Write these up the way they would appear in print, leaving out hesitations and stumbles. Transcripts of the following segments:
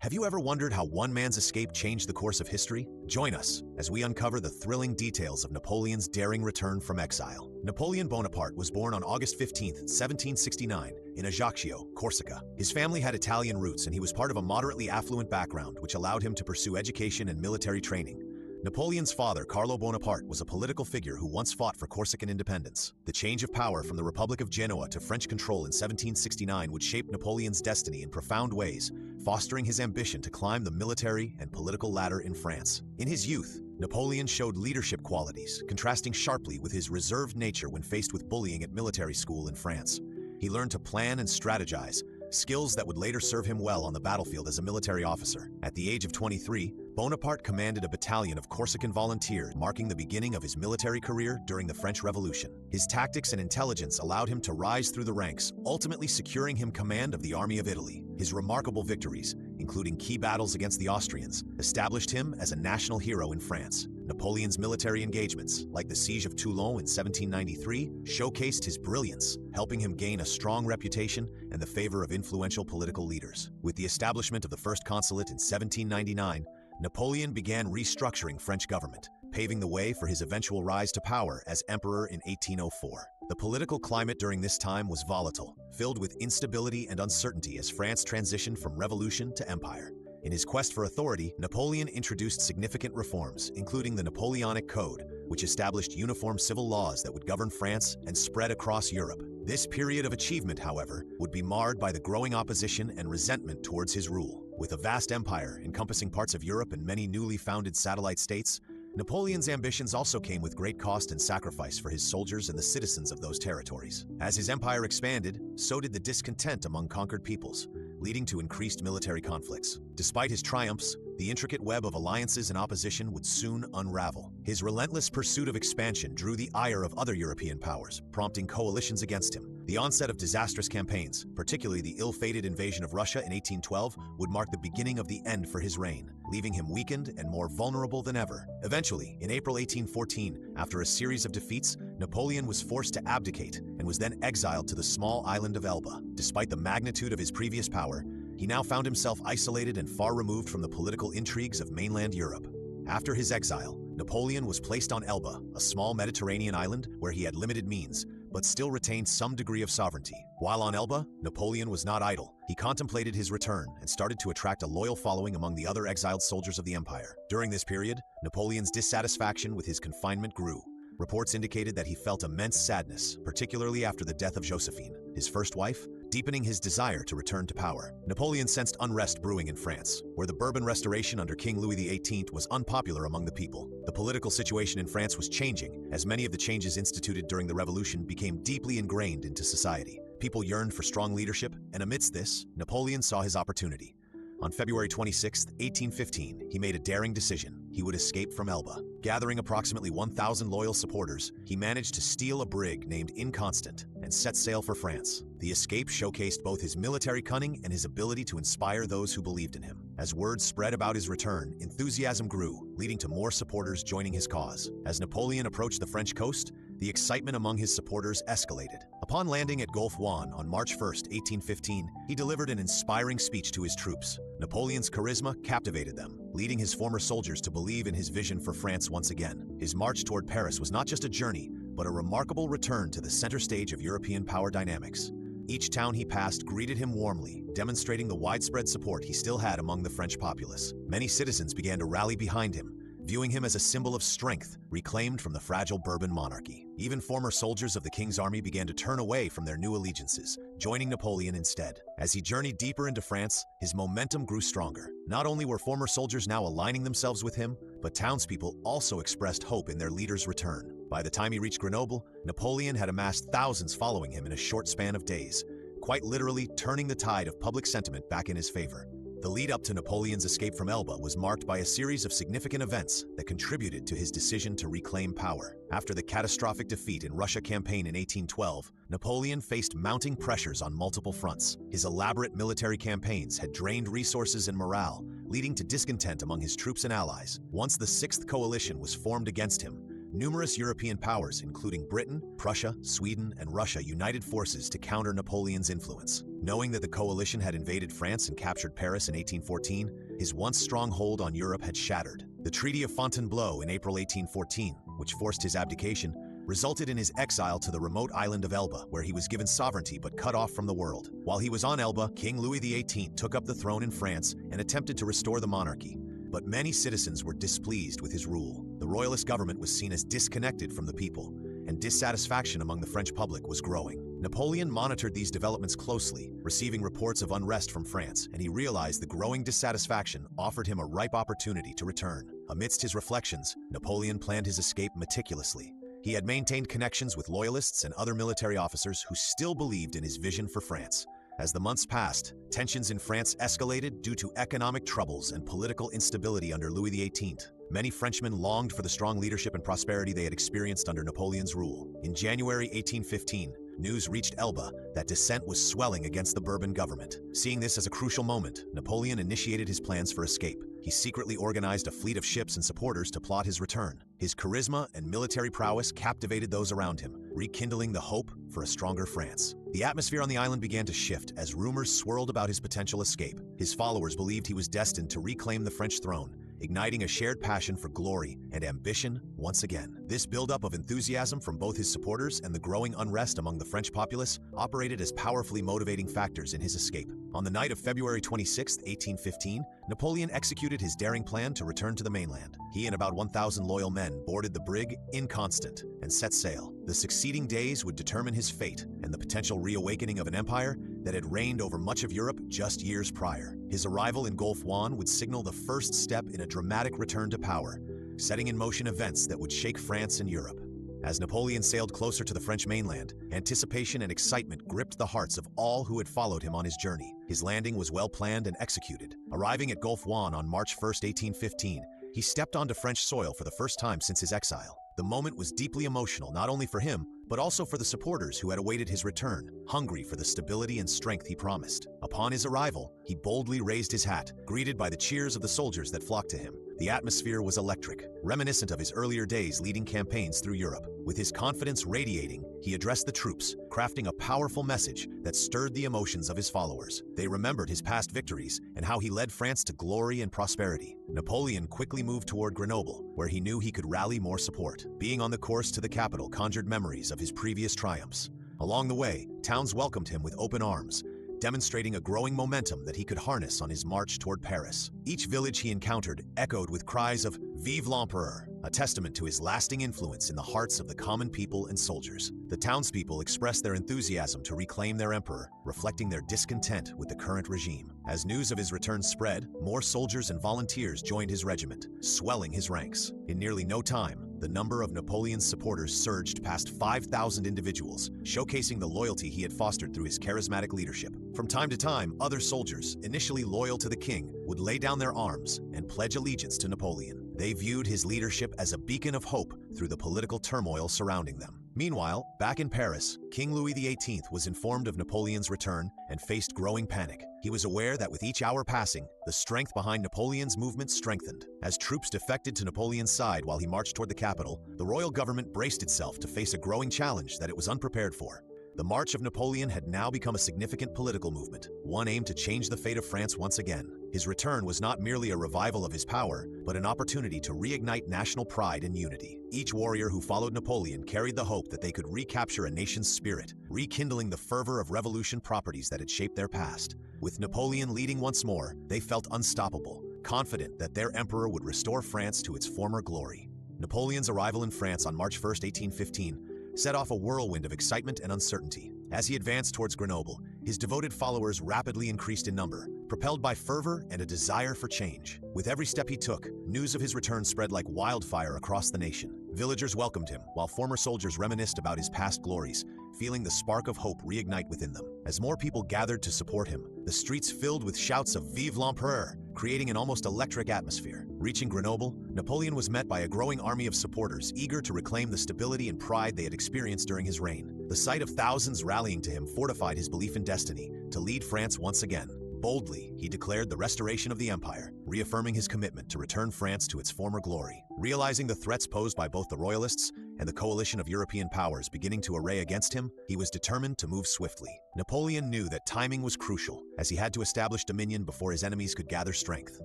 Have you ever wondered how one man's escape changed the course of history? Join us as we uncover the thrilling details of Napoleon's daring return from exile. Napoleon Bonaparte was born on August 15, 1769, in Ajaccio, Corsica. His family had Italian roots and he was part of a moderately affluent background which allowed him to pursue education and military training. Napoleon's father, Carlo Bonaparte, was a political figure who once fought for Corsican independence. The change of power from the Republic of Genoa to French control in 1769 would shape Napoleon's destiny in profound ways, fostering his ambition to climb the military and political ladder in France. In his youth, Napoleon showed leadership qualities, contrasting sharply with his reserved nature when faced with bullying at military school in France. He learned to plan and strategize, skills that would later serve him well on the battlefield as a military officer. At the age of 23, Bonaparte commanded a battalion of Corsican volunteers, marking the beginning of his military career during the French Revolution. His tactics and intelligence allowed him to rise through the ranks, ultimately securing him command of the Army of Italy. His remarkable victories, including key battles against the Austrians, established him as a national hero in France. Napoleon's military engagements, like the Siege of Toulon in 1793, showcased his brilliance, helping him gain a strong reputation and the favor of influential political leaders. With the establishment of the First Consulate in 1799, Napoleon began restructuring French government, paving the way for his eventual rise to power as emperor in 1804. The political climate during this time was volatile, filled with instability and uncertainty as France transitioned from revolution to empire. In his quest for authority, Napoleon introduced significant reforms, including the Napoleonic Code, which established uniform civil laws that would govern France and spread across Europe. This period of achievement, however, would be marred by the growing opposition and resentment towards his rule. With a vast empire encompassing parts of Europe and many newly founded satellite states, Napoleon's ambitions also came with great cost and sacrifice for his soldiers and the citizens of those territories. As his empire expanded, so did the discontent among conquered peoples, leading to increased military conflicts. Despite his triumphs, the intricate web of alliances and opposition would soon unravel. His relentless pursuit of expansion drew the ire of other European powers, prompting coalitions against him. The onset of disastrous campaigns, particularly the ill-fated invasion of Russia in 1812, would mark the beginning of the end for his reign, leaving him weakened and more vulnerable than ever. Eventually, in April 1814, after a series of defeats, Napoleon was forced to abdicate and was then exiled to the small island of Elba. Despite the magnitude of his previous power, he now found himself isolated and far removed from the political intrigues of mainland Europe. After his exile, Napoleon was placed on Elba, a small Mediterranean island where he had limited means, but still retained some degree of sovereignty. While on Elba, Napoleon was not idle. He contemplated his return and started to attract a loyal following among the other exiled soldiers of the empire. During this period, Napoleon's dissatisfaction with his confinement grew. Reports indicated that he felt immense sadness, particularly after the death of Josephine, his first wife, deepening his desire to return to power. Napoleon sensed unrest brewing in France, where the Bourbon Restoration under King Louis XVIII was unpopular among the people. The political situation in France was changing, as many of the changes instituted during the Revolution became deeply ingrained into society. People yearned for strong leadership, and amidst this, Napoleon saw his opportunity. On February 26, 1815, he made a daring decision. He would escape from Elba. Gathering approximately 1,000 loyal supporters, he managed to steal a brig named Inconstant and set sail for France. The escape showcased both his military cunning and his ability to inspire those who believed in him. As word spread about his return, enthusiasm grew, leading to more supporters joining his cause. As Napoleon approached the French coast, the excitement among his supporters escalated. Upon landing at Gulf Juan on March 1, 1815, he delivered an inspiring speech to his troops. Napoleon's charisma captivated them, leading his former soldiers to believe in his vision for France once again. His march toward Paris was not just a journey, but a remarkable return to the center stage of European power dynamics. Each town he passed greeted him warmly, demonstrating the widespread support he still had among the French populace. Many citizens began to rally behind him, viewing him as a symbol of strength reclaimed from the fragile Bourbon monarchy. Even former soldiers of the king's army began to turn away from their new allegiances, joining Napoleon instead. As he journeyed deeper into France, his momentum grew stronger. Not only were former soldiers now aligning themselves with him, but townspeople also expressed hope in their leader's return. By the time he reached Grenoble, Napoleon had amassed thousands following him in a short span of days, quite literally turning the tide of public sentiment back in his favor. The lead up to Napoleon's escape from Elba was marked by a series of significant events that contributed to his decision to reclaim power. After the catastrophic defeat in Russia campaign in 1812, Napoleon faced mounting pressures on multiple fronts. His elaborate military campaigns had drained resources and morale, leading to discontent among his troops and allies. Once the Sixth Coalition was formed against him, numerous European powers, including Britain, Prussia, Sweden, and Russia, united forces to counter Napoleon's influence. Knowing that the coalition had invaded France and captured Paris in 1814, his once strong hold on Europe had shattered. The Treaty of Fontainebleau in April 1814, which forced his abdication, resulted in his exile to the remote island of Elba, where he was given sovereignty but cut off from the world. While he was on Elba, King Louis XVIII took up the throne in France and attempted to restore the monarchy. But many citizens were displeased with his rule. The royalist government was seen as disconnected from the people, and dissatisfaction among the French public was growing. Napoleon monitored these developments closely, receiving reports of unrest from France, and he realized the growing dissatisfaction offered him a ripe opportunity to return. Amidst his reflections, Napoleon planned his escape meticulously. He had maintained connections with loyalists and other military officers who still believed in his vision for France. As the months passed, tensions in France escalated due to economic troubles and political instability under Louis XVIII. Many Frenchmen longed for the strong leadership and prosperity they had experienced under Napoleon's rule. In January 1815, news reached Elba that dissent was swelling against the Bourbon government. Seeing this as a crucial moment, Napoleon initiated his plans for escape. He secretly organized a fleet of ships and supporters to plot his return. His charisma and military prowess captivated those around him, rekindling the hope for a stronger France. The atmosphere on the island began to shift as rumors swirled about his potential escape. His followers believed he was destined to reclaim the French throne, igniting a shared passion for glory and ambition once again. This buildup of enthusiasm from both his supporters and the growing unrest among the French populace operated as powerfully motivating factors in his escape. On the night of February 26, 1815, Napoleon executed his daring plan to return to the mainland. He and about 1,000 loyal men boarded the brig Inconstant and set sail. The succeeding days would determine his fate and the potential reawakening of an empire that had reigned over much of Europe just years prior. His arrival in Gulf Juan would signal the first step in a dramatic return to power, setting in motion events that would shake France and Europe. As Napoleon sailed closer to the French mainland, anticipation and excitement gripped the hearts of all who had followed him on his journey. His landing was well planned and executed. Arriving at Gulf Juan on March 1, 1815, he stepped onto French soil for the first time since his exile. The moment was deeply emotional, not only for him, but also for the supporters who had awaited his return, hungry for the stability and strength he promised. Upon his arrival, he boldly raised his hat, greeted by the cheers of the soldiers that flocked to him. The atmosphere was electric, reminiscent of his earlier days leading campaigns through Europe. With his confidence radiating, he addressed the troops, crafting a powerful message that stirred the emotions of his followers. They remembered his past victories and how he led France to glory and prosperity. Napoleon quickly moved toward Grenoble, where he knew he could rally more support. Being on the course to the capital conjured memories of his previous triumphs. Along the way, towns welcomed him with open arms, demonstrating a growing momentum that he could harness on his march toward Paris. Each village he encountered echoed with cries of "Vive l'Empereur," a testament to his lasting influence in the hearts of the common people and soldiers. The townspeople expressed their enthusiasm to reclaim their emperor, reflecting their discontent with the current regime. As news of his return spread, more soldiers and volunteers joined his regiment, swelling his ranks. In nearly no time, the number of Napoleon's supporters surged past 5,000 individuals, showcasing the loyalty he had fostered through his charismatic leadership. From time to time, other soldiers, initially loyal to the king, would lay down their arms and pledge allegiance to Napoleon. They viewed his leadership as a beacon of hope through the political turmoil surrounding them. Meanwhile, back in Paris, King Louis XVIII was informed of Napoleon's return and faced growing panic. He was aware that with each hour passing, the strength behind Napoleon's movement strengthened. As troops defected to Napoleon's side while he marched toward the capital, the royal government braced itself to face a growing challenge that it was unprepared for. The March of Napoleon had now become a significant political movement, one aimed to change the fate of France once again. His return was not merely a revival of his power, but an opportunity to reignite national pride and unity. Each warrior who followed Napoleon carried the hope that they could recapture a nation's spirit, rekindling the fervor of revolution properties that had shaped their past. With Napoleon leading once more, they felt unstoppable, confident that their emperor would restore France to its former glory. Napoleon's arrival in France on March 1, 1815, set off a whirlwind of excitement and uncertainty. As he advanced towards Grenoble, his devoted followers rapidly increased in number, propelled by fervor and a desire for change. With every step he took, news of his return spread like wildfire across the nation. Villagers welcomed him, while former soldiers reminisced about his past glories, feeling the spark of hope reignite within them. As more people gathered to support him, the streets filled with shouts of "Vive l'Empereur," creating an almost electric atmosphere. Reaching Grenoble, Napoleon was met by a growing army of supporters eager to reclaim the stability and pride they had experienced during his reign. The sight of thousands rallying to him fortified his belief in destiny to lead France once again. Boldly, he declared the restoration of the empire, reaffirming his commitment to return France to its former glory. Realizing the threats posed by both the royalists and the coalition of European powers beginning to array against him, he was determined to move swiftly. Napoleon knew that timing was crucial, as he had to establish dominion before his enemies could gather strength.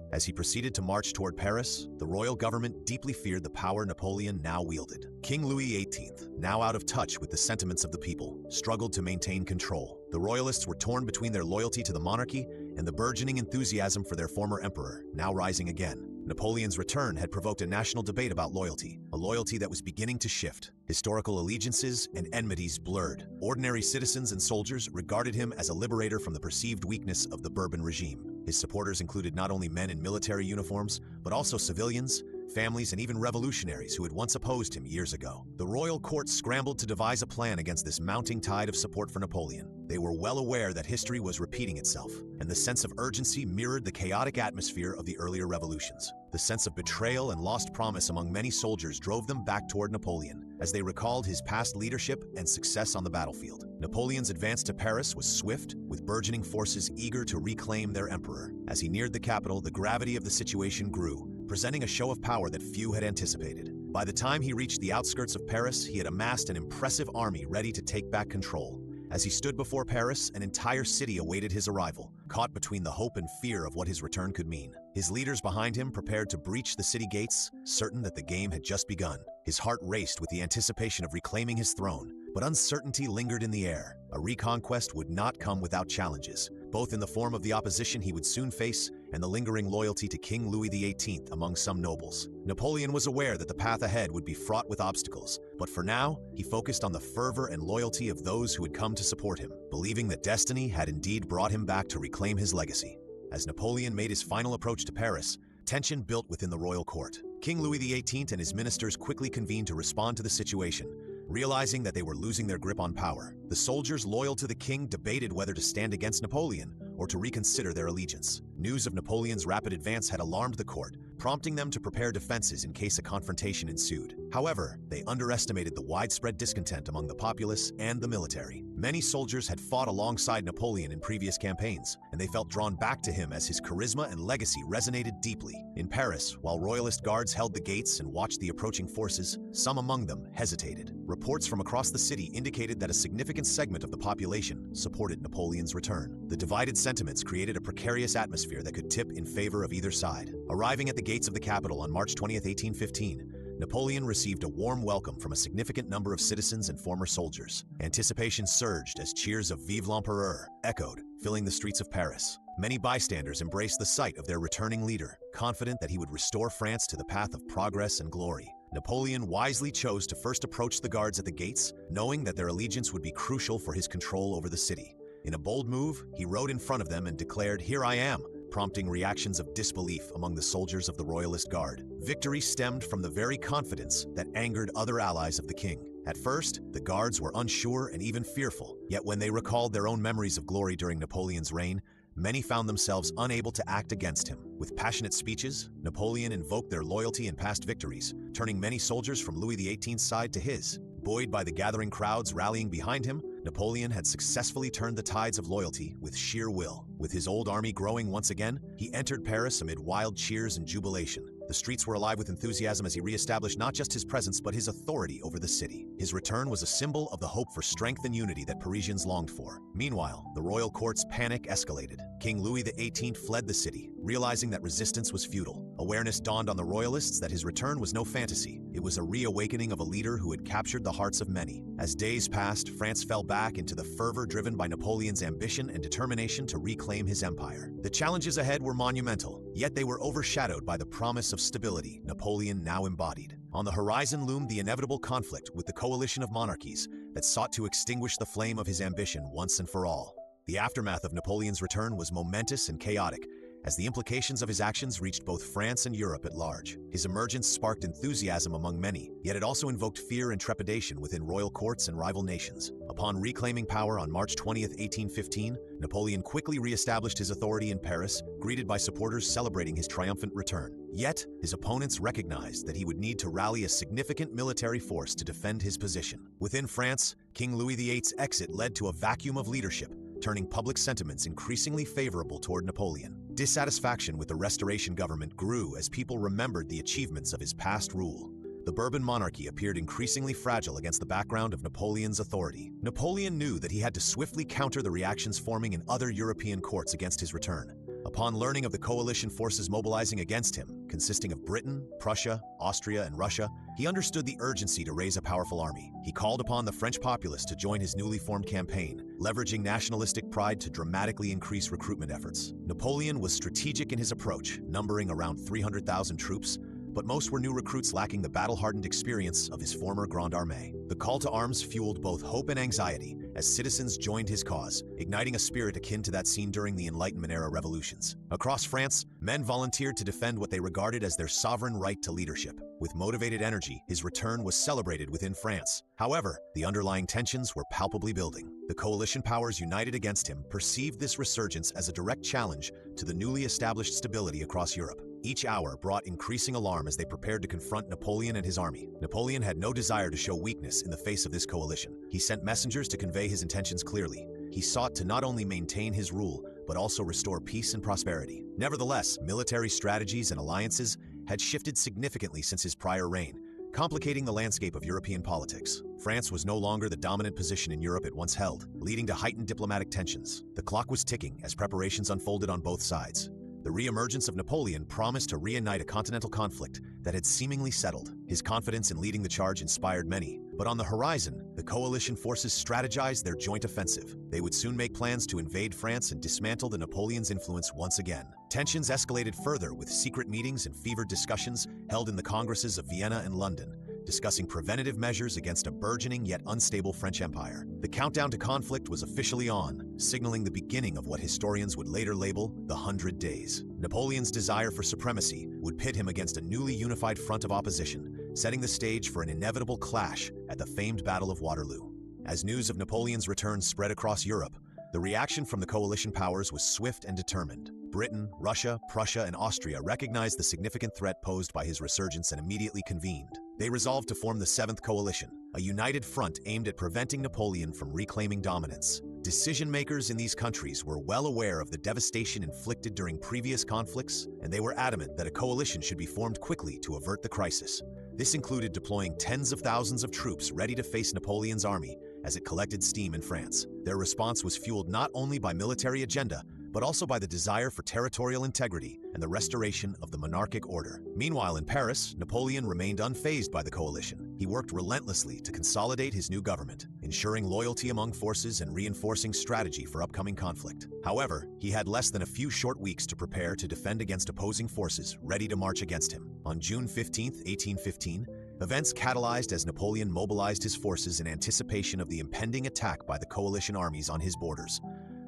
As he proceeded to march toward Paris, the royal government deeply feared the power Napoleon now wielded. King Louis XVIII, now out of touch with the sentiments of the people, struggled to maintain control. The royalists were torn between their loyalty to the monarchy and the burgeoning enthusiasm for their former emperor, now rising again. Napoleon's return had provoked a national debate about loyalty, a loyalty that was beginning to shift. Historical allegiances and enmities blurred. Ordinary citizens and soldiers regarded him as a liberator from the perceived weakness of the Bourbon regime. His supporters included not only men in military uniforms, but also civilians, families, and even revolutionaries who had once opposed him years ago. The royal court scrambled to devise a plan against this mounting tide of support for Napoleon. They were well aware that history was repeating itself, and the sense of urgency mirrored the chaotic atmosphere of the earlier revolutions. The sense of betrayal and lost promise among many soldiers drove them back toward Napoleon, as they recalled his past leadership and success on the battlefield. Napoleon's advance to Paris was swift, with burgeoning forces eager to reclaim their emperor. As he neared the capital, the gravity of the situation grew, presenting a show of power that few had anticipated. By the time he reached the outskirts of Paris, he had amassed an impressive army ready to take back control. As he stood before Paris, an entire city awaited his arrival, caught between the hope and fear of what his return could mean. His leaders behind him prepared to breach the city gates, certain that the game had just begun. His heart raced with the anticipation of reclaiming his throne, but uncertainty lingered in the air. A reconquest would not come without challenges, both in the form of the opposition he would soon face and the lingering loyalty to King Louis XVIII among some nobles. Napoleon was aware that the path ahead would be fraught with obstacles, but for now, he focused on the fervor and loyalty of those who had come to support him, believing that destiny had indeed brought him back to reclaim his legacy. As Napoleon made his final approach to Paris, tension built within the royal court. King Louis XVIII and his ministers quickly convened to respond to the situation, realizing that they were losing their grip on power. The soldiers loyal to the king debated whether to stand against Napoleon or to reconsider their allegiance. News of Napoleon's rapid advance had alarmed the court, prompting them to prepare defenses in case a confrontation ensued. However, they underestimated the widespread discontent among the populace and the military. Many soldiers had fought alongside Napoleon in previous campaigns, and they felt drawn back to him as his charisma and legacy resonated deeply. In Paris, while royalist guards held the gates and watched the approaching forces, some among them hesitated. Reports from across the city indicated that a significant segment of the population supported Napoleon's return. The divided sentiments created a precarious atmosphere that could tip in favor of either side. Arriving at the gates of the capital on March 20, 1815, Napoleon received a warm welcome from a significant number of citizens and former soldiers. Anticipation surged as cheers of "Vive l'Empereur" echoed, filling the streets of Paris. Many bystanders embraced the sight of their returning leader, confident that he would restore France to the path of progress and glory. Napoleon wisely chose to first approach the guards at the gates, knowing that their allegiance would be crucial for his control over the city. In a bold move, he rode in front of them and declared, "Here I am," prompting reactions of disbelief among the soldiers of the Royalist Guard. Victory stemmed from the very confidence that angered other allies of the king. At first, the guards were unsure and even fearful, yet when they recalled their own memories of glory during Napoleon's reign, many found themselves unable to act against him. With passionate speeches, Napoleon invoked their loyalty and past victories, turning many soldiers from Louis XVIII's side to his. Buoyed by the gathering crowds rallying behind him, Napoleon had successfully turned the tides of loyalty with sheer will. With his old army growing once again, he entered Paris amid wild cheers and jubilation. The streets were alive with enthusiasm as he reestablished not just his presence but his authority over the city. His return was a symbol of the hope for strength and unity that Parisians longed for. Meanwhile, the royal court's panic escalated. King Louis XVIII fled the city, realizing that resistance was futile. Awareness dawned on the royalists that his return was no fantasy. It was a reawakening of a leader who had captured the hearts of many. As days passed, France fell back into the fervor driven by Napoleon's ambition and determination to reclaim his empire. The challenges ahead were monumental, yet they were overshadowed by the promise of stability Napoleon now embodied. On the horizon loomed the inevitable conflict with the coalition of monarchies that sought to extinguish the flame of his ambition once and for all. The aftermath of Napoleon's return was momentous and chaotic, as the implications of his actions reached both France and Europe at large. His emergence sparked enthusiasm among many, yet it also invoked fear and trepidation within royal courts and rival nations. Upon reclaiming power on March 20, 1815, Napoleon quickly re-established his authority in Paris, greeted by supporters celebrating his triumphant return. Yet, his opponents recognized that he would need to rally a significant military force to defend his position. Within France, King Louis XVIII's exit led to a vacuum of leadership, turning public sentiments increasingly favorable toward Napoleon. Dissatisfaction with the Restoration government grew as people remembered the achievements of his past rule. The Bourbon monarchy appeared increasingly fragile against the background of Napoleon's authority. Napoleon knew that he had to swiftly counter the reactions forming in other European courts against his return. Upon learning of the coalition forces mobilizing against him, consisting of Britain, Prussia, Austria, and Russia, he understood the urgency to raise a powerful army. He called upon the French populace to join his newly formed campaign, leveraging nationalistic pride to dramatically increase recruitment efforts. Napoleon was strategic in his approach, numbering around 300,000 troops, but most were new recruits lacking the battle-hardened experience of his former Grande Armée. The call to arms fueled both hope and anxiety as citizens joined his cause, igniting a spirit akin to that seen during the Enlightenment-era revolutions. Across France, men volunteered to defend what they regarded as their sovereign right to leadership. With motivated energy, his return was celebrated within France. However, the underlying tensions were palpably building. The coalition powers united against him perceived this resurgence as a direct challenge to the newly established stability across Europe. Each hour brought increasing alarm as they prepared to confront Napoleon and his army. Napoleon had no desire to show weakness in the face of this coalition. He sent messengers to convey his intentions clearly. He sought to not only maintain his rule, but also restore peace and prosperity. Nevertheless, military strategies and alliances had shifted significantly since his prior reign, complicating the landscape of European politics. France was no longer the dominant position in Europe it once held, leading to heightened diplomatic tensions. The clock was ticking as preparations unfolded on both sides. The re-emergence of Napoleon promised to reignite a continental conflict that had seemingly settled. His confidence in leading the charge inspired many, but on the horizon, the coalition forces strategized their joint offensive. They would soon make plans to invade France and dismantle the Napoleon's influence once again. Tensions escalated further with secret meetings and fevered discussions held in the Congresses of Vienna and London, discussing preventative measures against a burgeoning yet unstable French Empire. The countdown to conflict was officially on, signaling the beginning of what historians would later label the 100 Days. Napoleon's desire for supremacy would pit him against a newly unified front of opposition, setting the stage for an inevitable clash at the famed Battle of Waterloo. As news of Napoleon's return spread across Europe, the reaction from the coalition powers was swift and determined. Britain, Russia, Prussia, and Austria recognized the significant threat posed by his resurgence and immediately convened. They resolved to form the Seventh Coalition, a united front aimed at preventing Napoleon from reclaiming dominance. Decision-makers in these countries were well aware of the devastation inflicted during previous conflicts, and they were adamant that a coalition should be formed quickly to avert the crisis. This included deploying tens of thousands of troops ready to face Napoleon's army as it collected steam in France. Their response was fueled not only by military agenda, but also by the desire for territorial integrity and the restoration of the monarchic order. Meanwhile, in Paris, Napoleon remained unfazed by the coalition. He worked relentlessly to consolidate his new government, ensuring loyalty among forces and reinforcing strategy for upcoming conflict. However, he had less than a few short weeks to prepare to defend against opposing forces ready to march against him. On June 15, 1815, events catalyzed as Napoleon mobilized his forces in anticipation of the impending attack by the coalition armies on his borders.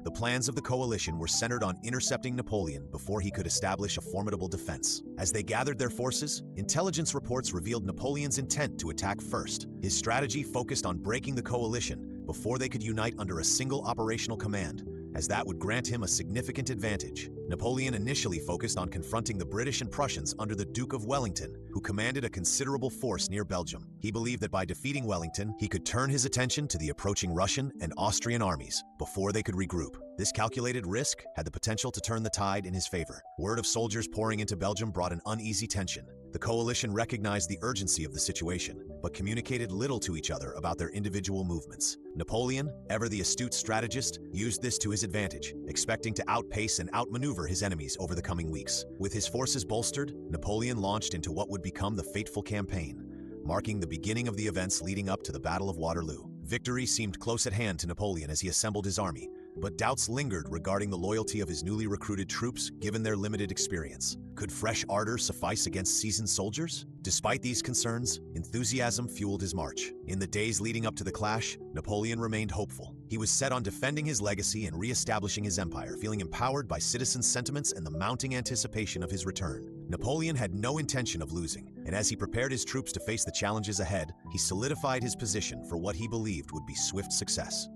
The plans of the coalition were centered on intercepting Napoleon before he could establish a formidable defense. As they gathered their forces, intelligence reports revealed Napoleon's intent to attack first. His strategy focused on breaking the coalition before they could unite under a single operational command, as that would grant him a significant advantage. Napoleon initially focused on confronting the British and Prussians under the Duke of Wellington, who commanded a considerable force near Belgium. He believed that by defeating Wellington, he could turn his attention to the approaching Russian and Austrian armies before they could regroup. This calculated risk had the potential to turn the tide in his favor. Word of soldiers pouring into Belgium brought an uneasy tension. The coalition recognized the urgency of the situation, but communicated little to each other about their individual movements. Napoleon, ever the astute strategist, used this to his advantage, expecting to outpace and outmaneuver his enemies over the coming weeks. With his forces bolstered, Napoleon launched into what would become the fateful campaign, marking the beginning of the events leading up to the Battle of Waterloo. Victory seemed close at hand to Napoleon as he assembled his army, but doubts lingered regarding the loyalty of his newly recruited troops given their limited experience. Could fresh ardor suffice against seasoned soldiers? Despite these concerns, enthusiasm fueled his march. In the days leading up to the clash, Napoleon remained hopeful. He was set on defending his legacy and re-establishing his empire, feeling empowered by citizen sentiments and the mounting anticipation of his return. Napoleon had no intention of losing, and as he prepared his troops to face the challenges ahead, he solidified his position for what he believed would be swift success.